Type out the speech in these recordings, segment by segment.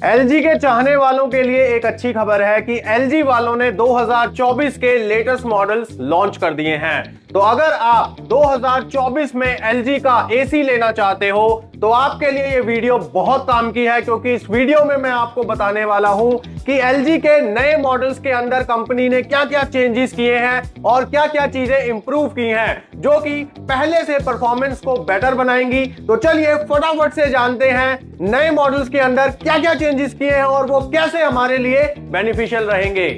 LG के चाहने वालों के लिए एक अच्छी खबर है कि एलजी वालों ने 2024 के लेटेस्ट मॉडल्स लॉन्च कर दिए हैं। तो अगर आप 2024 में एलजी का एसी लेना चाहते हो तो आपके लिए ये वीडियो बहुत काम की है, क्योंकि इस वीडियो में मैं आपको बताने वाला हूं कि एलजी के नए मॉडल्स के अंदर कंपनी ने क्या क्या चेंजेस किए हैं और क्या क्या चीजें इंप्रूव की हैं जो कि पहले से परफॉर्मेंस को बेटर बनाएंगी। तो चलिए फटाफट से जानते हैं नए मॉडल्स के अंदर क्या क्या चेंजेस किए हैं और वो कैसे हमारे लिए बेनिफिशियल रहेंगे।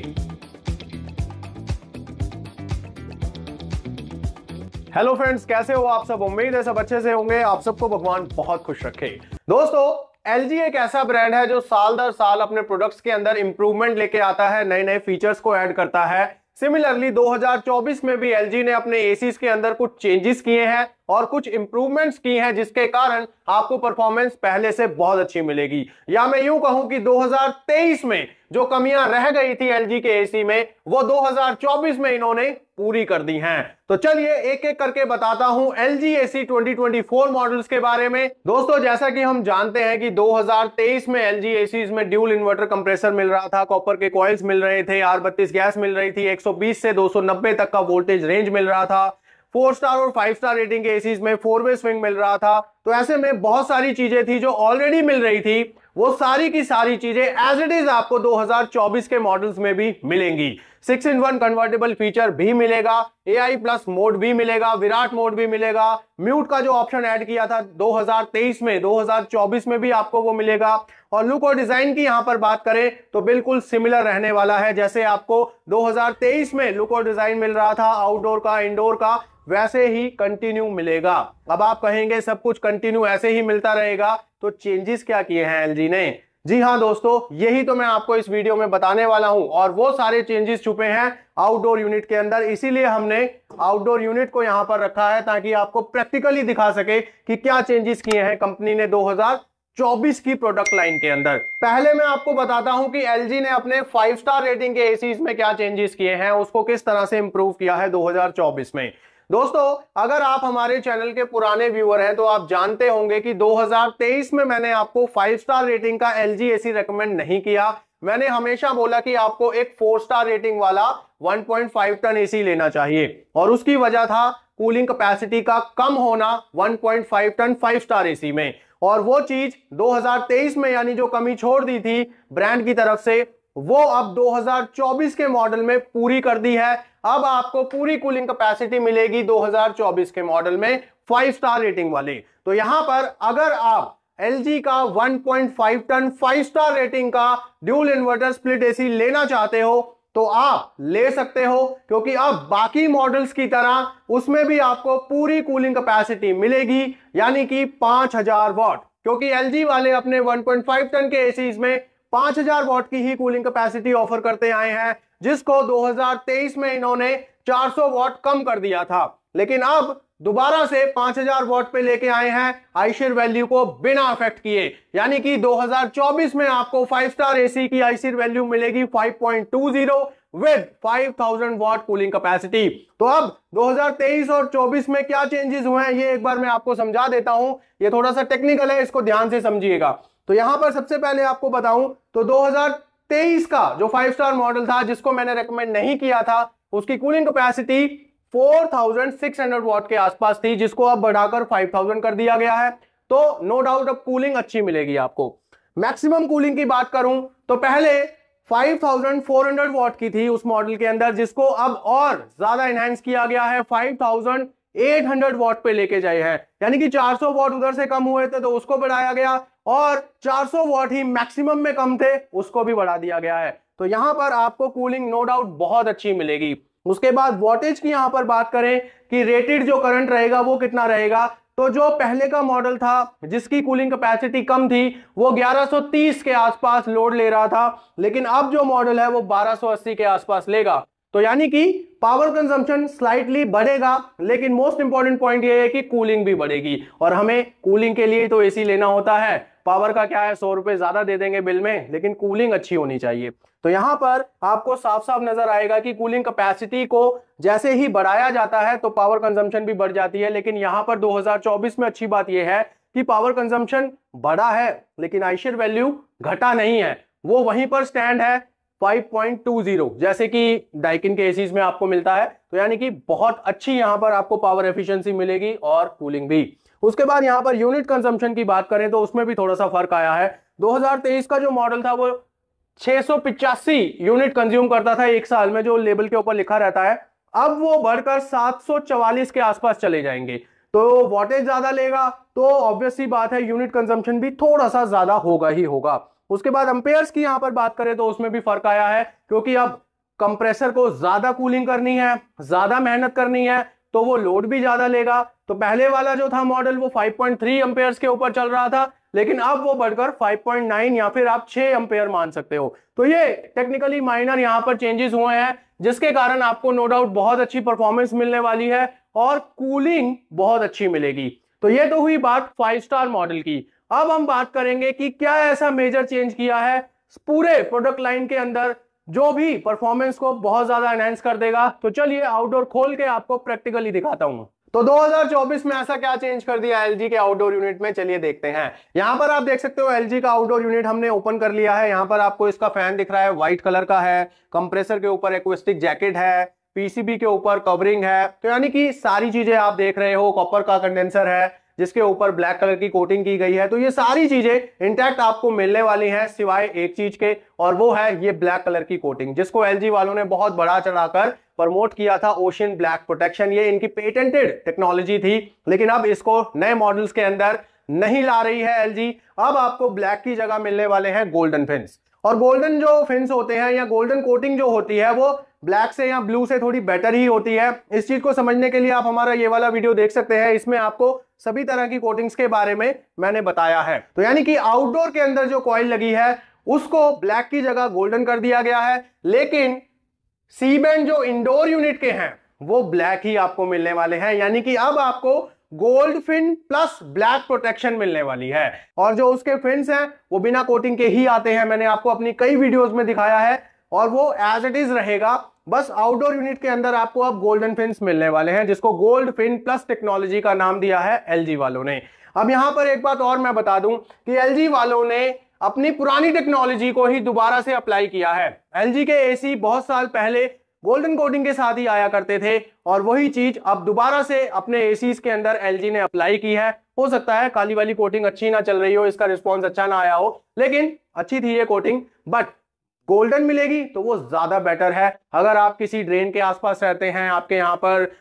हेलो फ्रेंड्स, कैसे हो आप सब? उम्मीद है सब अच्छे से होंगे। आप सबको भगवान बहुत खुश रखे। दोस्तों, एलजी एक ऐसा ब्रांड है जो साल दर साल अपने प्रोडक्ट्स के अंदर इंप्रूवमेंट लेके आता है, नए नए फीचर्स को ऐड करता है। सिमिलरली 2024 में भी एलजी ने अपने एसीज के अंदर कुछ चेंजेस किए हैं और कुछ इंप्रूवमेंट्स की हैं, जिसके कारण आपको परफॉर्मेंस पहले से बहुत अच्छी मिलेगी। या मैं यूं कहूं कि 2023 में जो कमियां रह गई थी एलजी के एसी में, वो 2024 में इन्होंने पूरी कर दी हैं। तो चलिए एक एक करके बताता हूं एलजी एसी 2024 मॉडल्स के बारे में। दोस्तों, जैसा कि हम जानते हैं कि 2023 में एलजी एसीज में ड्यूल इन्वर्टर कंप्रेसर मिल रहा था, कॉपर के कॉइल्स मिल रहे थे, R32 गैस मिल रही थी, 120 से 290 तक का वोल्टेज रेंज मिल रहा था, 4 स्टार और 5 स्टार रेटिंग के एसीज में 4-वे स्विंग मिल रहा था। तो ऐसे में बहुत सारी चीजें थी जो ऑलरेडी मिल रही थी, वो सारी की सारी चीजें एज इट इज आपको 2024 के मॉडल्स में भी मिलेंगी। 6-in-1 कन्वर्टेबल फीचर भी मिलेगा, AI प्लस मोड भी मिलेगा, विराट मोड भी मिलेगा, म्यूट का जो ऑप्शन ऐड किया था 2023 में, 2024 में भी आपको वो मिलेगा। और लुक और डिजाइन की यहां पर बात करें तो बिल्कुल सिमिलर रहने वाला है। जैसे आपको 2023 में लुक और डिजाइन मिल रहा था आउटडोर का, इंडोर का, वैसे ही कंटिन्यू मिलेगा। अब आप कहेंगे सब कुछ कंटिन्यू ऐसे ही मिलता रहेगा, तो चेंजेस क्या किए हैं एलजी ने? जी हां दोस्तों, यही तो मैं आपको इस वीडियो में बताने वाला हूं। और वो सारे चेंजेस छुपे हैं आउटडोर यूनिट के अंदर, इसीलिए हमने आउटडोर यूनिट को यहां पर रखा है ताकि आपको प्रैक्टिकली दिखा सके कि क्या चेंजेस किए हैं कंपनी ने 2024 की प्रोडक्ट लाइन के अंदर। पहले मैं आपको बताता हूं कि एलजी ने अपने 5 स्टार रेटिंग के एसीज में क्या चेंजेस किए हैं, उसको किस तरह से इंप्रूव किया है 2024 में। दोस्तों, अगर आप हमारे चैनल के पुराने व्यूअर हैं तो आप जानते होंगे कि 2023 में मैंने आपको 5 स्टार रेटिंग का एलजी एसी रेकमेंड नहीं किया। मैंने हमेशा बोला कि आपको एक 4 स्टार रेटिंग वाला 1.5 टन एसी लेना चाहिए, और उसकी वजह था कूलिंग कैपेसिटी का कम होना 1.5 टन 5 स्टार एसी में। और वो चीज 2023 में, यानी जो कमी छोड़ दी थी ब्रांड की तरफ से, वो अब 2024 के मॉडल में पूरी कर दी है। अब आपको पूरी कूलिंग कैपेसिटी मिलेगी 2024 के मॉडल में 5 स्टार रेटिंग वाले। तो यहां पर अगर आप एलजी का 1.5 टन 5 स्टार रेटिंग का ड्यूल इन्वर्टर स्प्लिट एसी लेना चाहते हो तो आप ले सकते हो, क्योंकि अब बाकी मॉडल्स की तरह उसमें भी आपको पूरी कूलिंग कैपेसिटी मिलेगी, यानी कि 5000 वॉट। क्योंकि एलजी वाले अपने 1.5 टन के एसीज में 5000 वॉट की ही कूलिंग कैपेसिटी ऑफर करते आए हैं, जिसको 2023 में इन्होंने 400 वॉट कम कर दिया था। लेकिन अब दोबारा से 5000 वॉट पे लेके आए हैं आईशिर वैल्यू को बिना अफेक्ट किए, यानी कि 2024 में आपको 5 स्टार एसी की आईशिर वैल्यू मिलेगी 5.20 विद 5000 वॉट कूलिंग कैपेसिटी। तो अब 2023 और 24 में क्या चेंजेस हुए हैं ये एक बार मैं आपको समझा देता हूं। ये थोड़ा सा टेक्निकल है, इसको ध्यान से समझिएगा। तो यहां पर सबसे पहले आपको बताऊं तो 2023 का जो 5 स्टार मॉडल था, जिसको मैंने रेकमेंड नहीं किया था, उसकी कूलिंग कैपेसिटी 4600 वॉट के आसपास थी, जिसको अब बढ़ाकर 5000 कर दिया गया है। तो नो डाउट अब कूलिंग अच्छी मिलेगी आपको। मैक्सिमम कूलिंग की बात करूं तो पहले 5400 वॉट की थी उस मॉडल के अंदर, जिसको अब और ज्यादा एनहांस किया गया है, 5800 वॉट पे लेके जाए हैं। यानी कि 400 वॉट उधर से कम हुए थे तो उसको बढ़ाया गया, और 400 वॉट ही मैक्सिमम में कम थे, उसको भी बढ़ा दिया गया है। तो यहां पर आपको कूलिंग नो डाउट बहुत अच्छी मिलेगी। उसके बाद वॉटेज की यहां पर बात करें कि रेटेड जो करंट रहेगा वो कितना रहेगा, तो जो पहले का मॉडल था जिसकी कूलिंग कैपेसिटी कम थी वो 1130 के आसपास लोड ले रहा था, लेकिन अब जो मॉडल है वो 1280 के आसपास लेगा। तो यानी कि पावर कंजम्पशन स्लाइटली बढ़ेगा, लेकिन मोस्ट इंपॉर्टेंट पॉइंट ये है कि कूलिंग भी बढ़ेगी। और हमें कूलिंग के लिए तो एसी लेना होता है। पावर का क्या है, 100 रुपए ज्यादा दे देंगे बिल में, लेकिन कूलिंग अच्छी होनी चाहिए। तो यहां पर आपको साफ साफ नजर आएगा कि कूलिंग कैपेसिटी को जैसे ही बढ़ाया जाता है तो पावर कंजम्पशन भी बढ़ जाती है। लेकिन यहां पर 2024 में अच्छी बात यह है कि पावर कंजम्पशन बढ़ा है लेकिन आईशेयर वैल्यू घटा नहीं है, वो वहीं पर स्टैंड है 5.20, जैसे कि डाइकिन के एसीज में आपको मिलता है। तो यानी कि बहुत अच्छी यहां पर आपको पावर एफिशिएंसी मिलेगी और कूलिंग भी। उसके बाद यहां पर यूनिट कंजम्पशन की बात करें तो उसमें भी थोड़ा सा फर्क आया है। 2023 का जो मॉडल था वो 685 यूनिट कंज्यूम करता था एक साल में, जो लेबल के ऊपर लिखा रहता है। अब वो बढ़कर 744 के आसपास चले जाएंगे। तो वॉटेज ज्यादा लेगा तो ऑब्वियस सी बात है यूनिट कंजम्पशन भी थोड़ा सा ज्यादा होगा ही होगा। उसके बाद एम्पेयर्स की यहां पर बात करें तो उसमें भी फर्क आया है, क्योंकि अब कंप्रेसर को ज्यादा कूलिंग करनी है, ज्यादा मेहनत करनी है, तो वो लोड भी ज्यादा लेगा। तो पहले वाला जो था मॉडल वो 5.3 एम्पेयर्स के ऊपर चल रहा था, लेकिन अब वो बढ़कर 5.9 या फिर आप 6 एम्पेयर मान सकते हो। तो ये टेक्निकली माइनर यहां पर चेंजेस हुए हैं, जिसके कारण आपको नो डाउट बहुत अच्छी परफॉर्मेंस मिलने वाली है और कूलिंग बहुत अच्छी मिलेगी। तो ये तो हुई बात 5 स्टार मॉडल की। अब हम बात करेंगे कि क्या ऐसा मेजर चेंज किया है पूरे प्रोडक्ट लाइन के अंदर जो भी परफॉर्मेंस को बहुत ज्यादा एनहांस कर देगा। तो चलिए आउटडोर खोल के आपको प्रैक्टिकली दिखाता हूं। तो 2024 में ऐसा क्या चेंज कर दिया एलजी के आउटडोर यूनिट में, चलिए देखते हैं। यहां पर आप देख सकते हो एलजी का आउटडोर यूनिट हमने ओपन कर लिया है। यहां पर आपको इसका फैन दिख रहा है, व्हाइट कलर का है, कंप्रेसर के ऊपर एक्वेस्टिक जैकेट है, पीसीबी के ऊपर कवरिंग है। तो यानी कि सारी चीजें आप देख रहे हो, कॉपर का कंडेंसर है जिसके ऊपर ब्लैक कलर की कोटिंग की गई है। तो ये सारी चीजें इंटैक्ट आपको मिलने वाली हैं सिवाय एक चीज के, और वो है ये ब्लैक कलर की कोटिंग, जिसको एलजी वालों ने बहुत बढ़ा चढ़ाकर प्रमोट किया था, ओशन ब्लैक प्रोटेक्शन। ये इनकी पेटेंटेड टेक्नोलॉजी थी, लेकिन अब इसको नए मॉडल्स के अंदर नहीं ला रही है एलजी। अब आपको ब्लैक की जगह मिलने वाले हैं गोल्डन फिन्स। और गोल्डन जो फिन्स होते हैं या गोल्डन कोटिंग जो होती है वो ब्लैक से या ब्लू से थोड़ी बेटर ही होती है। इस चीज को समझने के लिए आप हमारा ये वाला वीडियो देख सकते हैं, इसमें आपको सभी तरह की कोटिंग्स के बारे में मैंने बताया है। तो यानी कि आउटडोर के अंदर जो कॉइल लगी है उसको ब्लैक की जगह गोल्डन कर दिया गया है, लेकिन सी बैंड जो इंडोर यूनिट के हैं वो ब्लैक ही आपको मिलने वाले हैं। यानी कि अब आपको गोल्ड फिन प्लस ब्लैक प्रोटेक्शन मिलने वाली है। और जो उसके फिन्स हैं वो बिना कोटिंग के ही आते हैं, मैंने आपको अपनी कई वीडियोस में दिखाया है, और वो एज इट इज रहेगा। बस आउटडोर यूनिट के अंदर आपको अब गोल्डन फिन्स मिलने वाले हैं, जिसको गोल्ड फिन प्लस टेक्नोलॉजी का नाम दिया है एलजी वालों ने। अब यहां पर एक बात और मैं बता दूं कि एलजी वालों ने अपनी पुरानी टेक्नोलॉजी को ही दोबारा से अप्लाई किया है। एलजी के एसी बहुत साल पहले गोल्डन कोटिंग के साथ ही आया करते थे, और वही चीज अब दोबारा से अपने एसीज के अंदर एलजी ने अप्लाई की है। हो सकता है काली वाली कोटिंग अच्छी ना चल रही हो, इसका रिस्पॉन्स अच्छा ना आया हो, लेकिन अच्छी थी ये कोटिंग। बट गोल्डन मिलेगी तो वो ज्यादा बेटर है। अगर आप किसी ड्रेन के आसपास रहते हैं, आपके यहाँ पर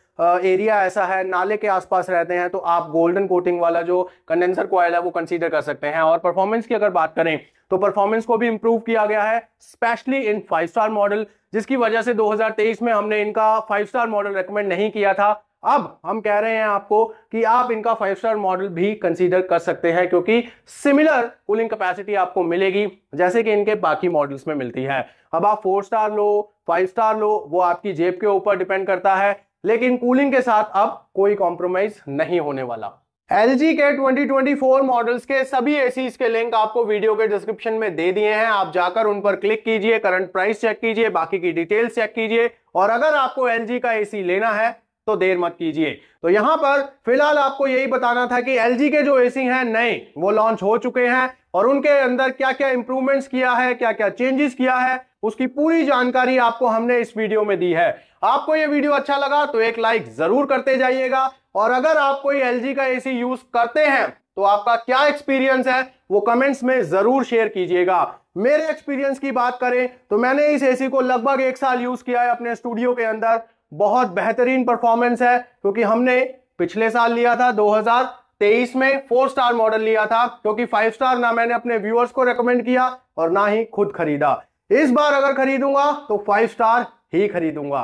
एरिया ऐसा है, नाले के आसपास रहते हैं, तो आप गोल्डन कोटिंग वाला जो कंडेंसर कॉइल है वो कंसीडर कर सकते हैं। और परफॉर्मेंस की अगर बात करें तो परफॉर्मेंस को भी इंप्रूव किया गया है, स्पेशली इन 5 स्टार मॉडल, जिसकी वजह से 2023 में हमने इनका 5 स्टार मॉडल रेकमेंड नहीं किया था। अब हम कह रहे हैं आपको कि आप इनका 5 स्टार मॉडल भी कंसीडर कर सकते हैं, क्योंकि सिमिलर कूलिंग कैपेसिटी आपको मिलेगी जैसे कि इनके बाकी मॉडल्स में मिलती है। अब आप 4 स्टार लो 5 स्टार लो, वो आपकी जेब के ऊपर डिपेंड करता है, लेकिन कूलिंग के साथ अब कोई कॉम्प्रोमाइज नहीं होने वाला। एलजी के 2024 मॉडल्स के सभी एसीज के लिंक आपको वीडियो के डिस्क्रिप्शन में दे दिए हैं, आप जाकर उन पर क्लिक कीजिए, करंट प्राइस चेक कीजिए, बाकी की डिटेल्स चेक कीजिए, और अगर आपको एलजी का एसी लेना है तो देर मत कीजिए। तो यहां पर फिलहाल आपको यही बताना था कि एलजी के जो एसी हैं नए वो लॉन्च हो चुके हैं, और उनके अंदर क्या क्या इंप्रूवमेंट्स किया है, क्या क्या चेंजेस किया है, उसकी पूरी जानकारी आपको हमने इस वीडियो में दी है। आपको ये वीडियो अच्छा लगा तो एक लाइक जरूर करते जाइएगा, और अगर आप कोई एलजी का एसी यूज करते हैं तो आपका क्या एक्सपीरियंस है वो कमेंट्स में जरूर शेयर कीजिएगा। मेरे एक्सपीरियंस की बात करें तो मैंने इस एसी को लगभग 1 साल यूज किया है अपने स्टूडियो के अंदर। बहुत बेहतरीन परफॉर्मेंस है, क्योंकि हमने पिछले साल लिया था 2023 में 4 स्टार मॉडल लिया था, क्योंकि 5 स्टार ना मैंने अपने व्यूअर्स को रेकमेंड किया और ना ही खुद खरीदा। इस बार अगर खरीदूंगा तो 5 स्टार ही खरीदूंगा।